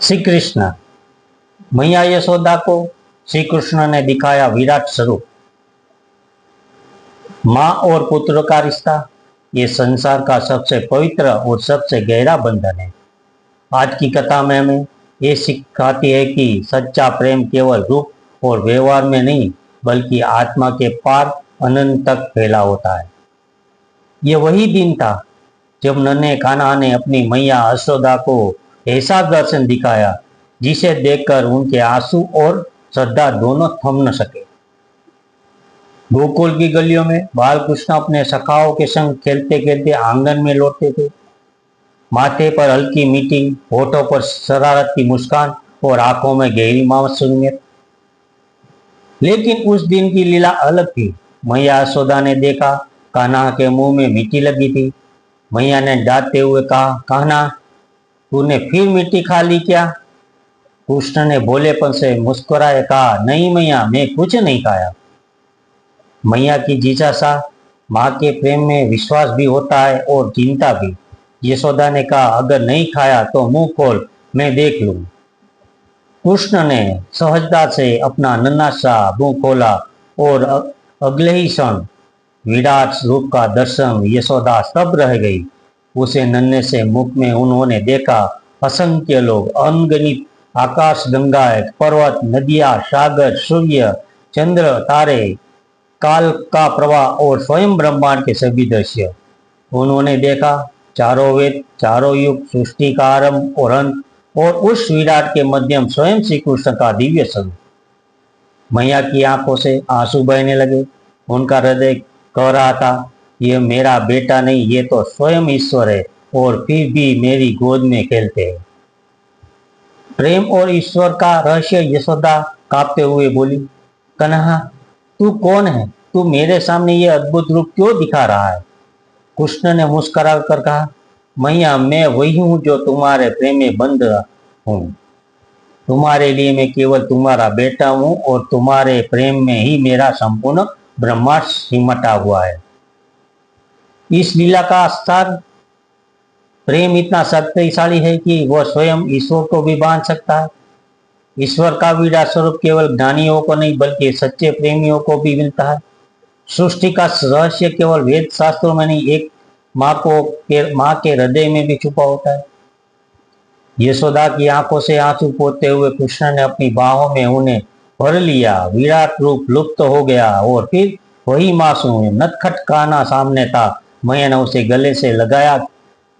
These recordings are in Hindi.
श्री कृष्ण। मैया यशोदा को श्री कृष्ण ने दिखाया विराट स्वरूप। माँ और पुत्र का रिश्ता ये संसार का सबसे पवित्र और सबसे गहरा बंधन है। आज की कथा में हमें ये सिखाती है कि सच्चा प्रेम केवल रूप और व्यवहार में नहीं बल्कि आत्मा के पार अनंत तक फैला होता है। ये वही दिन था जब नन्हे कान्हा ने अपनी मैया यशोदा को ऐसा दर्शन दिखाया जिसे देखकर उनके आंसू और श्रद्धा दोनों थम न सके। गोकुल की गलियों में बाल कृष्ण अपने सखाओं के संग खेलते खेलते आंगन में लौटते थे। माथे पर हल्की मीठी, होठों पर शरारत की मुस्कान और आंखों में गहरी मासूमियत। लेकिन उस दिन की लीला अलग थी। मैया यशोदा ने देखा कान्हा के मुंह में मिट्टी लगी थी। मैया ने डांटते हुए कहा, कान्हा तूने फिर मिट्टी खा ली क्या? कृष्ण ने भोलेपन से मुस्कुराए कहा, नहीं मैया, मैं कुछ नहीं खाया। मैया की जिज्ञासा, माँ के प्रेम में विश्वास भी होता है और चिंता भी। यशोदा ने कहा, अगर नहीं खाया तो मुंह खोल, मैं देख लूं। कृष्ण ने सहजता से अपना नन्हा सा मुंह खोला और अगले ही क्षण विराट रूप का दर्शन यशोदा स्तब्ध रह गई। उसे नन्हे से मुख में उन्होंने देखा असंख्य लोग, अनगिनत आकाश गंगाएं, पर्वत, नदियां, सागर, सूर्य, चंद्र, तारे, काल का प्रवाह और स्वयं ब्रह्मांड के सभी दृश्य। उन्होंने देखा चारों वेद, चारों युग, सृष्टि का आरंभ और अंत और उस विराट के मध्यम स्वयं श्री कृष्ण का दिव्य स्वरूप। मैया की आंखों से आंसू बहने लगे। उनका हृदय कह रहा था, ये मेरा बेटा नहीं, ये तो स्वयं ईश्वर है और फिर भी मेरी गोद में खेलते हैं। प्रेम और ईश्वर का रहस्य यशोदा कांपते हुए बोली, कन्हा तू कौन है? तू मेरे सामने ये अद्भुत रूप क्यों दिखा रहा है? कृष्ण ने मुस्कुरा कर कहा, मैया मैं वही हूँ जो तुम्हारे प्रेम में बंद हूँ। तुम्हारे लिए मैं केवल तुम्हारा बेटा हूँ और तुम्हारे प्रेम में ही मेरा संपूर्ण ब्रह्मांड सिमटा हुआ है। इस लीला का सार, प्रेम इतना शक्तिशाली है कि वह स्वयं ईश्वर को भी बांध सकता है। ईश्वर का विराट स्वरूप केवल ज्ञानियों को नहीं बल्कि सच्चे प्रेमियों को भी मिलता है। सृष्टि का रहस्य केवल वेद शास्त्रों में नहीं, एक माँ के हृदय में भी छुपा होता है। यशोदा की आंखों से आंसू पोंछते हुए कृष्ण ने अपनी बाहों में उन्हें भर लिया। विराट रूप लुप्त हो गया और फिर वही मासूम नटखट कान्हा सामने था। मैया ने उसे गले से लगाया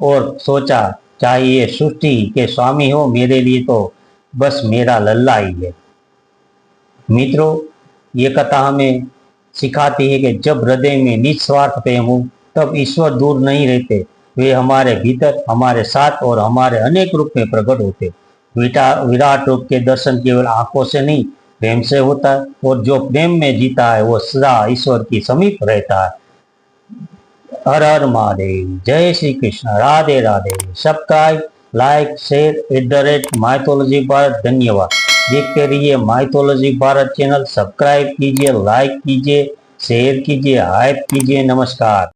और सोचा, चाहिए सृष्टि के स्वामी हो, मेरे लिए तो बस मेरा लल्ला ही है। मित्रों, ये कथा हमें सिखाती है कि जब हृदय में निस्वार्थ प्रेम हो तब ईश्वर दूर नहीं रहते, वे हमारे भीतर, हमारे साथ और हमारे अनेक रूप में प्रकट होते। विराट रूप के दर्शन केवल आंखों से नहीं प्रेम से होता है और जो प्रेम में जीता है वो सदा ईश्वर की समीप रहता है। हर हर महादेव, जय Shri Krishna, Radhe Radhe. Subscribe, like, share @mythology Bharat. धन्यवाद। देखते रहिए माइथोलॉजी भारत चैनल। सब्सक्राइब कीजिए, लाइक कीजिए, शेयर कीजिए, हाइप कीजिए। नमस्कार।